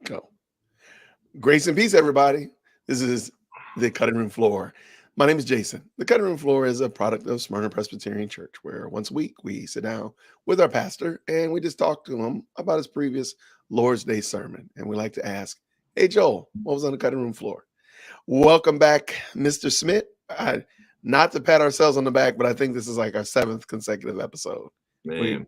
Go. Grace and peace, everybody. This is the Cutting Room Floor. My name is Jason. The Cutting Room Floor is a product of Smyrna Presbyterian Church, where once a week we sit down with our pastor and we just talk to him about his previous Lord's Day sermon. And we like to ask, hey, Joel, what was on the Cutting Room Floor? Welcome back, Mr. Smith. Not to pat ourselves on the back, but I think this is like our 7th consecutive episode. Man,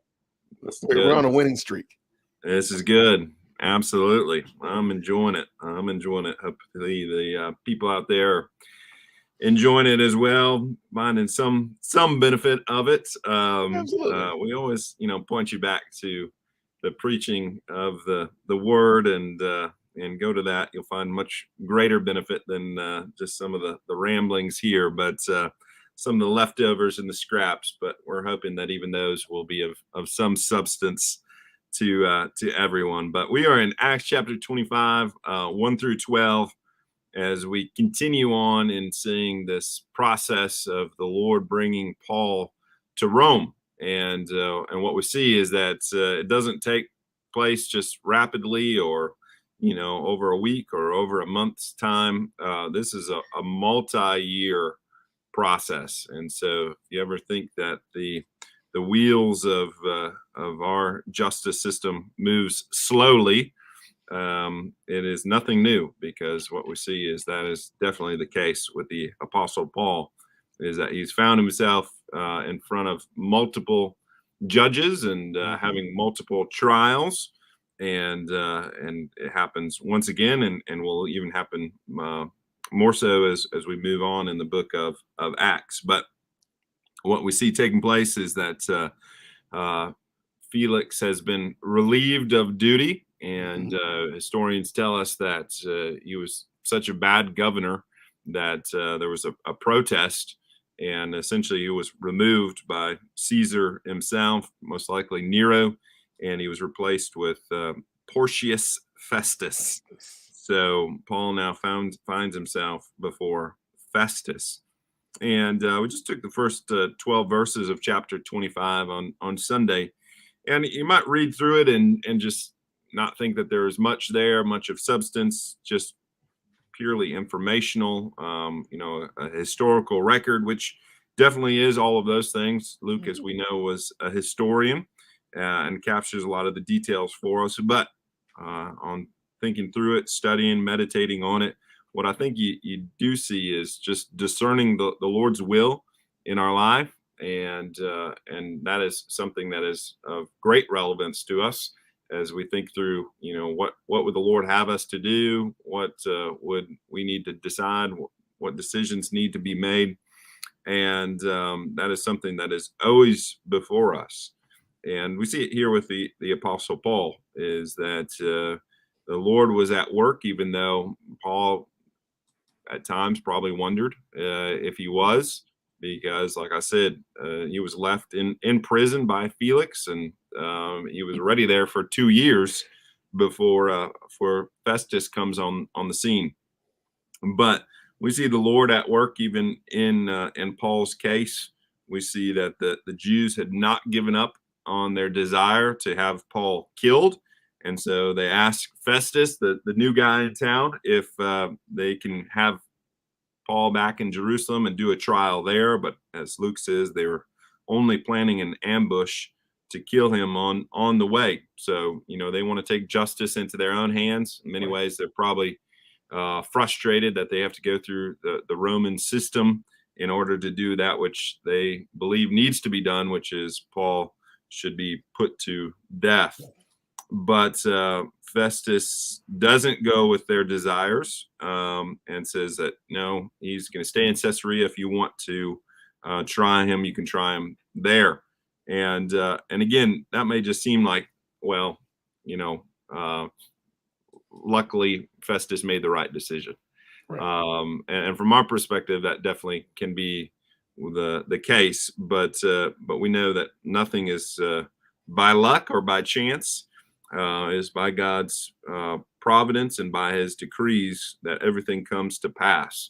We're on a winning streak. This is good. Absolutely. I'm enjoying it. Hopefully the people out there are enjoying it as well, finding some benefit of it. We always, point you back to the preaching of the word and go to that. You'll find much greater benefit than just some of the ramblings here, but some of the leftovers and the scraps. But we're hoping that even those will be of some substance to everyone. But we are in Acts chapter 25, 1 through 12, as we continue on in seeing this process of the Lord bringing Paul to Rome. And what we see is that it doesn't take place just rapidly or, over a week or over a month's time. This is a multi-year process. And so if you ever think that the wheels of our justice system moves slowly, it is nothing new, because what we see is that is definitely the case with the Apostle Paul, is that he's found himself in front of multiple judges and having multiple trials, and it happens once again, and will even happen more so as we move on in the book of Acts. But what we see taking place is that Felix has been relieved of duty, and historians tell us that he was such a bad governor that there was a protest, and essentially he was removed by Caesar himself, most likely Nero, and he was replaced with Porcius Festus. So Paul now finds himself before Festus. And we just took the first 12 verses of chapter 25 on Sunday. And you might read through it and just not think that there is much there, much of substance, just purely informational, a historical record, which definitely is all of those things. Luke, as we know, was a historian and captures a lot of the details for us. But on thinking through it, studying, meditating on it, what I think you do see is just discerning the Lord's will in our life, and that is something that is of great relevance to us as we think through, what would the Lord have us to do, what would we need to decide, what decisions need to be made, and that is something that is always before us. And we see it here with the Apostle Paul, is that the Lord was at work, even though Paul at times probably wondered if he was, because like I said, he was left in prison by Felix, and he was already there for 2 years before Festus comes on the scene. But we see the Lord at work even in Paul's case. We see that the Jews had not given up on their desire to have Paul killed. And so they ask Festus, the new guy in town, if they can have Paul back in Jerusalem and do a trial there. But as Luke says, they were only planning an ambush to kill him on the way. So, they want to take justice into their own hands. In many ways, they're probably frustrated that they have to go through the Roman system in order to do that which they believe needs to be done, which is Paul should be put to death. But Festus doesn't go with their desires and says that, no, he's going to stay in Caesarea. If you want to try him, you can try him there. And again, that may just seem like, well, luckily Festus made the right decision. Right. And from our perspective, that definitely can be the case. But we know that nothing is by luck or by chance. Is by God's providence and by his decrees that everything comes to pass.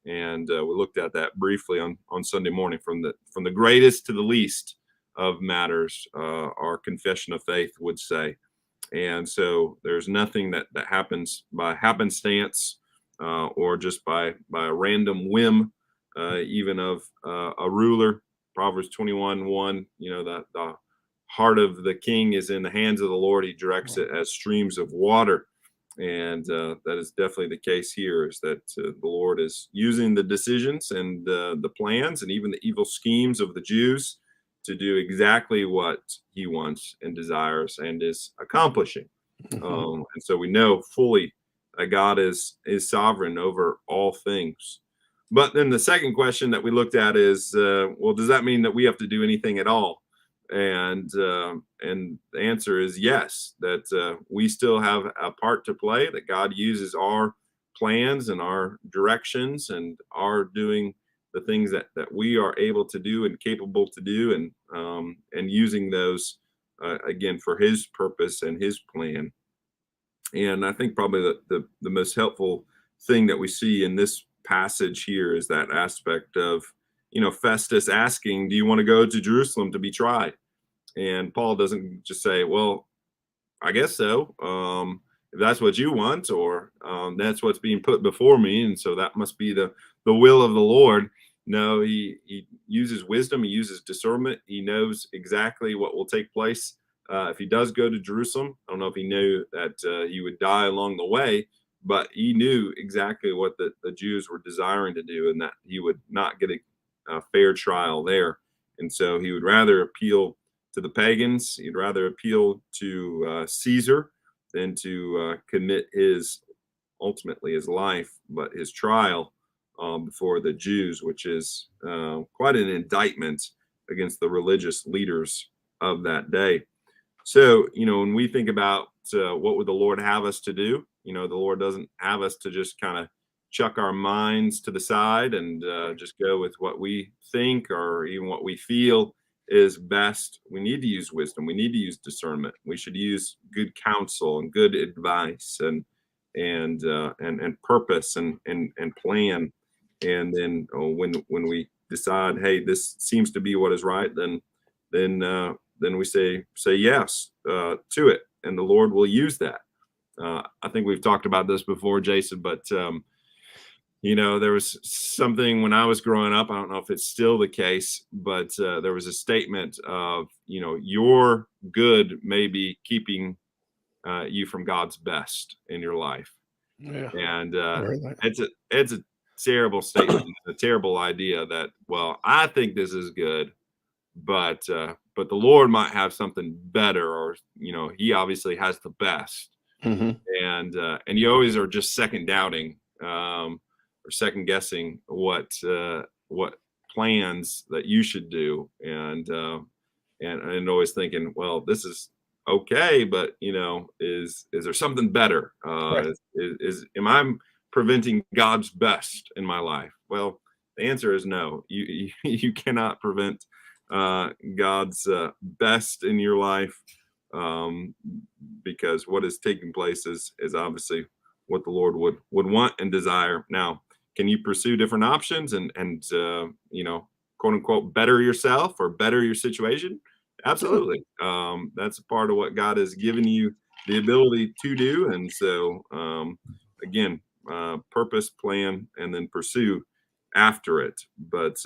And we looked at that briefly on Sunday morning, from the greatest to the least of matters, our confession of faith would say. And so there's nothing that happens by happenstance or just by a random whim, even of a ruler. Proverbs 21:1, the heart of the king is in the hands of the Lord. He directs it as streams of water. And that is definitely the case here, is that the Lord is using the decisions and the plans and even the evil schemes of the Jews to do exactly what he wants and desires and is accomplishing. And so we know fully that God is sovereign over all things. But then the second question that we looked at is, well, does that mean that we have to do anything at all? And the answer is yes, that we still have a part to play, that God uses our plans and our directions and our doing the things that we are able to do and capable to do, and using those again for his purpose and his plan. And I think probably the most helpful thing that we see in this passage here is that aspect of, Festus asking, do you want to go to Jerusalem to be tried? And Paul doesn't just say, well, I guess so. If that's what you want, or that's what's being put before me, and so that must be the will of the Lord. No, he uses wisdom. He uses discernment. He knows exactly what will take place if he does go to Jerusalem. I don't know if he knew that he would die along the way, but he knew exactly what the Jews were desiring to do, and that he would not get a fair trial there. And so he would rather appeal to the pagans. He'd rather appeal to Caesar than to commit ultimately his life, but his trial before the Jews, which is quite an indictment against the religious leaders of that day. So, when we think about what would the Lord have us to do, the Lord doesn't have us to just kind of chuck our minds to the side and just go with what we think or even what we feel is best. We need to use wisdom. We need to use discernment. We should use good counsel and good advice and purpose and plan. And then when we decide, hey, this seems to be what is right, then we say yes to it, and the Lord will use that. I think we've talked about this before, Jason, but there was something when I was growing up. I don't know if it's still the case, but there was a statement of, your good may be keeping you from God's best in your life. Yeah. And it's a terrible statement, a terrible idea that, well, I think this is good, but the Lord might have something better, or he obviously has the best. And you always are just second doubting or second guessing what plans that you should do, and always thinking, well, this is okay, but is there something better? Right. Am I preventing God's best in my life? Well, the answer is no. You cannot prevent God's best in your life, because what is taking place is obviously what the Lord would want and desire. Now, can you pursue different options and quote unquote better yourself or better your situation? Absolutely. That's a part of what God has given you the ability to do. And so again, purpose, plan, and then pursue after it. But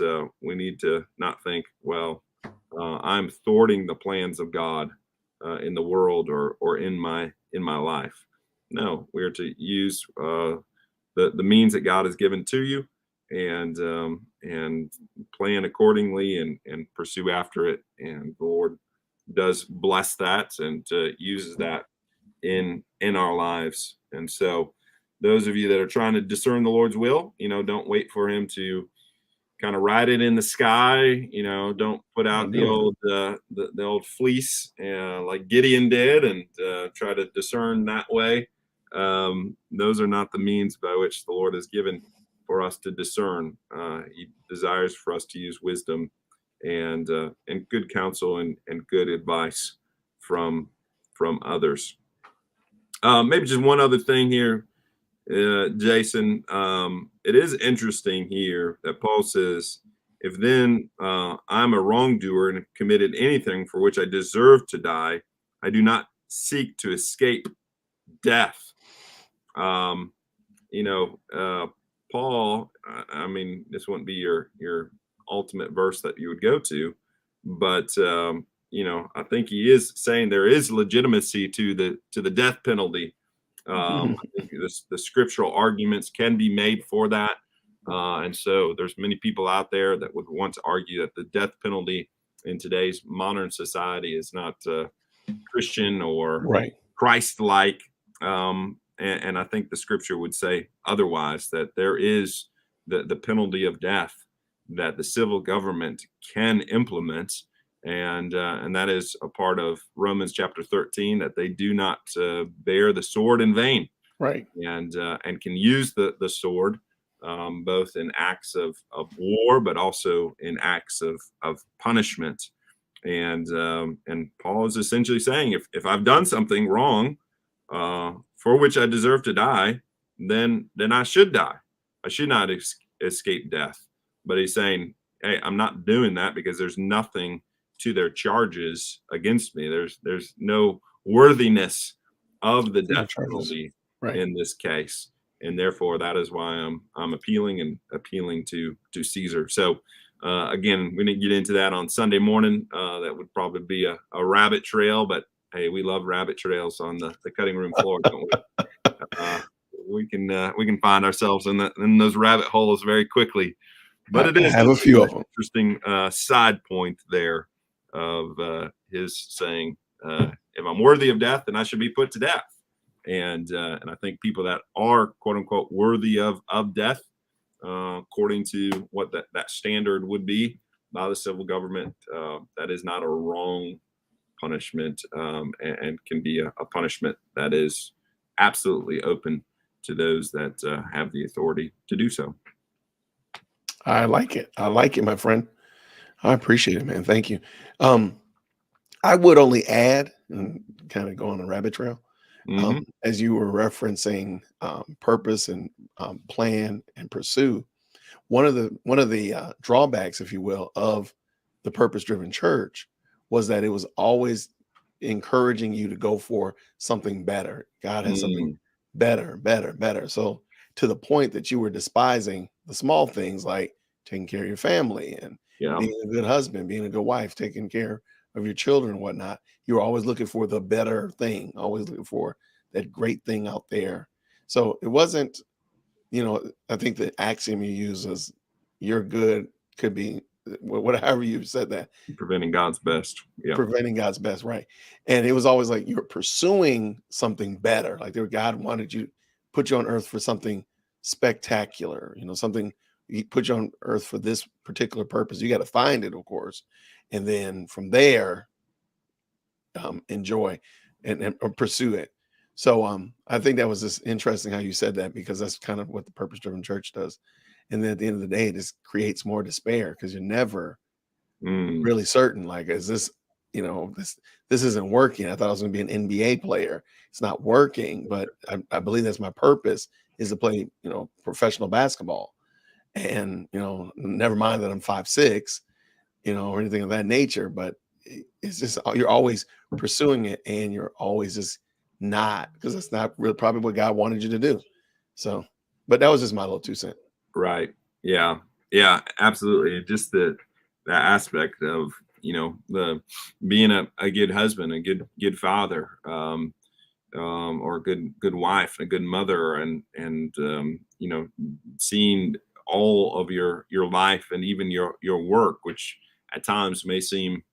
we need to not think, well, I'm thwarting the plans of God in the world or in my life. No, we are to use the means that God has given to you, and plan accordingly and pursue after it. And the Lord does bless that and uses that in our lives. And so those of you that are trying to discern the Lord's will, don't wait for him to kind of ride it in the sky. Don't put out the old fleece like Gideon did and try to discern that way. Those are not the means by which the Lord has given for us to discern. He desires for us to use wisdom and good counsel and good advice from others. Maybe just one other thing here, Jason. It is interesting here that Paul says, if then I'm a wrongdoer and have committed anything for which I deserve to die, I do not seek to escape death. Um, Paul, I mean, this wouldn't be your ultimate verse that you would go to, but I think he is saying there is legitimacy to the death penalty. I think the scriptural arguments can be made for that, and so there's many people out there that would want to argue that the death penalty in today's modern society is not Christian or Right. Christ-like. And I think the scripture would say otherwise, that there is the penalty of death that the civil government can implement. And that is a part of Romans chapter 13, that they do not bear the sword in vain. Right. And can use the sword both in acts of war, but also in acts of punishment. And Paul is essentially saying, if I've done something wrong for which I deserve to die, then I should die. I should not escape death. But he's saying, hey, I'm not doing that because there's nothing to their charges against me. There's no worthiness of the death penalty in this case, and therefore that is why I'm appealing to Caesar. So again, we didn't get into that on Sunday morning. That would probably be a rabbit trail, but hey, we love rabbit trails on the cutting room floor, don't we? We can find ourselves in those rabbit holes very quickly. But it is have a few of them. Interesting side point there of his saying, if I'm worthy of death, then I should be put to death. And I think people that are quote unquote worthy of death, according to what that standard would be by the civil government, that is not a wrong punishment, and can be a punishment that is absolutely open to those that have the authority to do so. I like it. I like it, my friend. I appreciate it, man. Thank you. I would only add, and kind of go on a rabbit trail, as you were referencing purpose and plan and pursue. One of the drawbacks, if you will, of the purpose-driven church was that it was always encouraging you to go for something better. God has something better, better, better. So to the point that you were despising the small things like taking care of your family and being a good husband, being a good wife, taking care of your children and whatnot. You were always looking for the better thing, always looking for that great thing out there. So it wasn't, I think the axiom you use is your good could be whatever you said that. Preventing God's best. Yeah. Preventing God's best, right. And it was always like you're pursuing something better. Like God wanted you, put you on earth for something spectacular, something. He put you on earth for this particular purpose. You got to find it, of course. And then from there, enjoy and pursue it. So I think that was just interesting how you said that, because that's kind of what the purpose-driven church does. And then at the end of the day, it just creates more despair because you're never really certain. Like, is this, this isn't working. I thought I was going to be an NBA player. It's not working, but I believe that's my purpose, is to play, professional basketball. And, never mind that I'm 5'6", or anything of that nature, but it's just, you're always pursuing it and you're always just not, because it's not really probably what God wanted you to do. So, but that was just my little 2 cents. Right. Yeah. Yeah, absolutely. Just that aspect of, the being a good husband, a good father, or a good wife, a good mother, and seeing all of your life and even your work, which at times may seem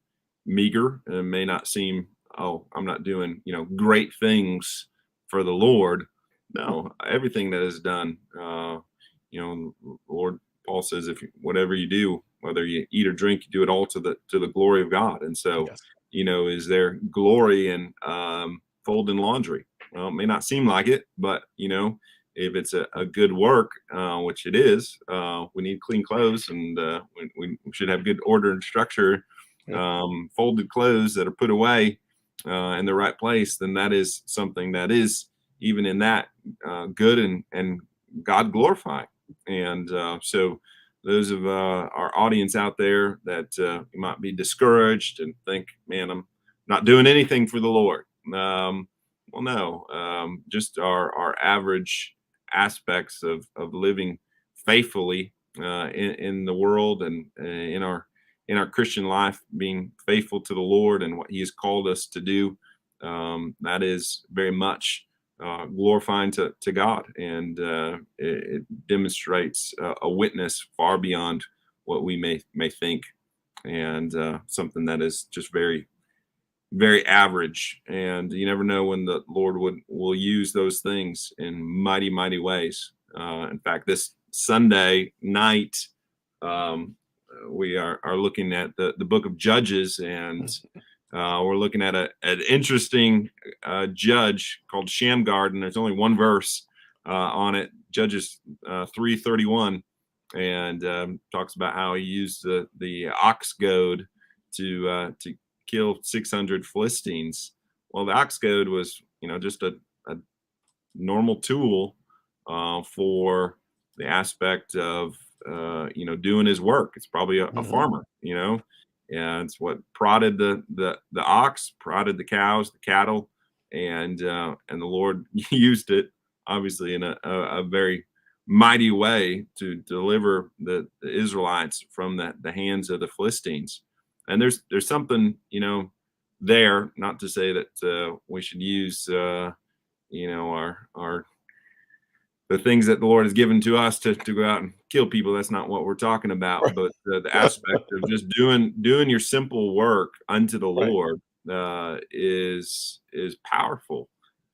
meager and may not seem, oh, I'm not doing, great things for the Lord. No, everything that is done, Lord, Paul says, whatever you do, whether you eat or drink, you do it all to the glory of God. And so, Yes. Is there glory in folding laundry? Well, it may not seem like it, but if it's a good work, which it is, we need clean clothes, and we should have good order and structure. Folded clothes that are put away in the right place, then that is something that is, even in that, good and God glorifying. And so those of our audience out there that might be discouraged and think, man, I'm not doing anything for the Lord. Well, no, just our average aspects of living faithfully in the world and in our Christian life, being faithful to the Lord and what He has called us to do. That is very much glorifying to God, and it demonstrates a witness far beyond what we may think, and something that is just very, very average. And you never know when the Lord will use those things in mighty, mighty ways. In fact, this Sunday night, we are looking at the book of Judges, and we're looking at an interesting judge called Shamgar, and there's only one verse on it, Judges 3:31, and talks about how he used the ox goad to kill 600 Philistines. Well, the ox goad was, just a normal tool for the aspect of, doing his work. It's probably a farmer, and it's what prodded the ox, prodded the cows, the cattle, and the Lord used it obviously in a very mighty way to deliver the Israelites from the hands of the Philistines. And there's something, there, not to say that we should use, our the things that the Lord has given to us to go out and kill people. That's not what we're talking about. Right. But the aspect of just doing your simple work unto the Right. Lord is powerful,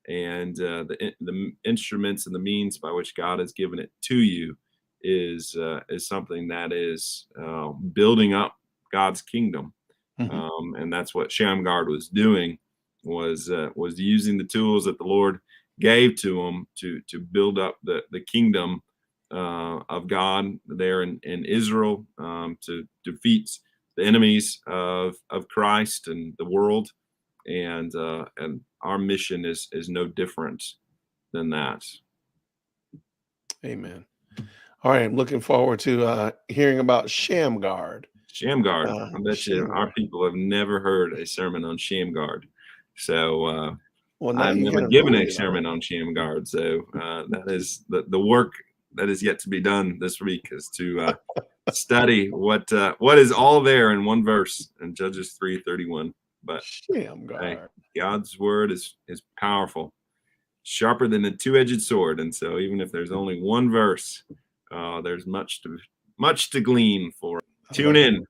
and the instruments and the means by which God has given it to you is something that is building up God's kingdom, and that's what Shamgar was doing, was using the tools that the Lord gave to him to build up the kingdom of God there in Israel, to defeat the enemies of Christ and the world, and our mission is no different than that. Amen. All right, I'm looking forward to hearing about Shamgar. Shamgar. I bet you Shamgar. our people have never heard a sermon on Shamgar. So Well, now I've you never kind of given a ruined it sermon already. on Shamgar. So that is the work that is yet to be done this week, is to study what is all there in one verse in Judges 3:31. But hey, Shamgar. God's word is powerful, sharper than a two-edged sword. And so even if there's only one verse, there's much to glean for. Tune in.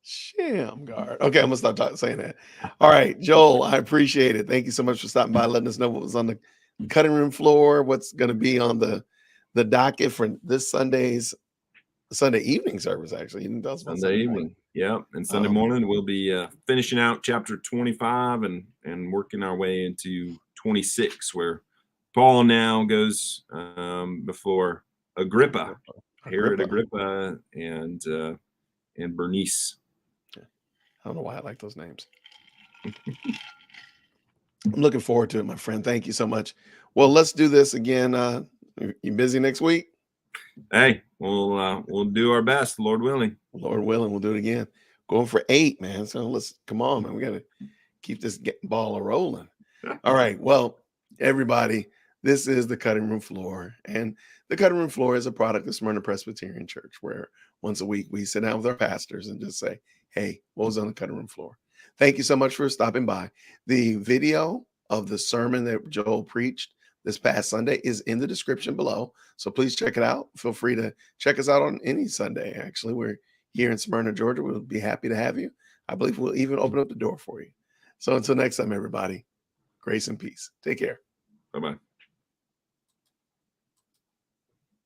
Shamgar. Okay, I'm gonna stop saying that. All right, Joel, I appreciate it. Thank you so much for stopping by, letting us know what was on the cutting room floor, what's going to be on the docket for this Sunday evening service. Actually, you didn't tell us about Sunday morning. evening. Yeah. And Sunday morning, we'll be finishing out chapter 25 and working our way into 26, where Paul now goes before Agrippa, Herod Agrippa, and Bernice. I don't know why I like those names. I'm looking forward to it, my friend. Thank you so much. Well, let's do this again. You busy next week? Hey, we'll do our best, Lord willing. Lord willing, we'll do it again. Going for 8, man. So let's come on, man. We got to keep this ball rolling. All right. Well, everybody, this is the cutting room floor, and the cutting room floor is a product of Smyrna Presbyterian Church, where once a week we sit down with our pastors and just say, "Hey, what was on the cutting room floor?" Thank you so much for stopping by. The video of the sermon that Joel preached this past Sunday is in the description below, so please check it out. Feel free to check us out on any Sunday. Actually, we're here in Smyrna, Georgia. We'll be happy to have you. I believe we'll even open up the door for you. So until next time, everybody, grace and peace. Take care. Bye-bye.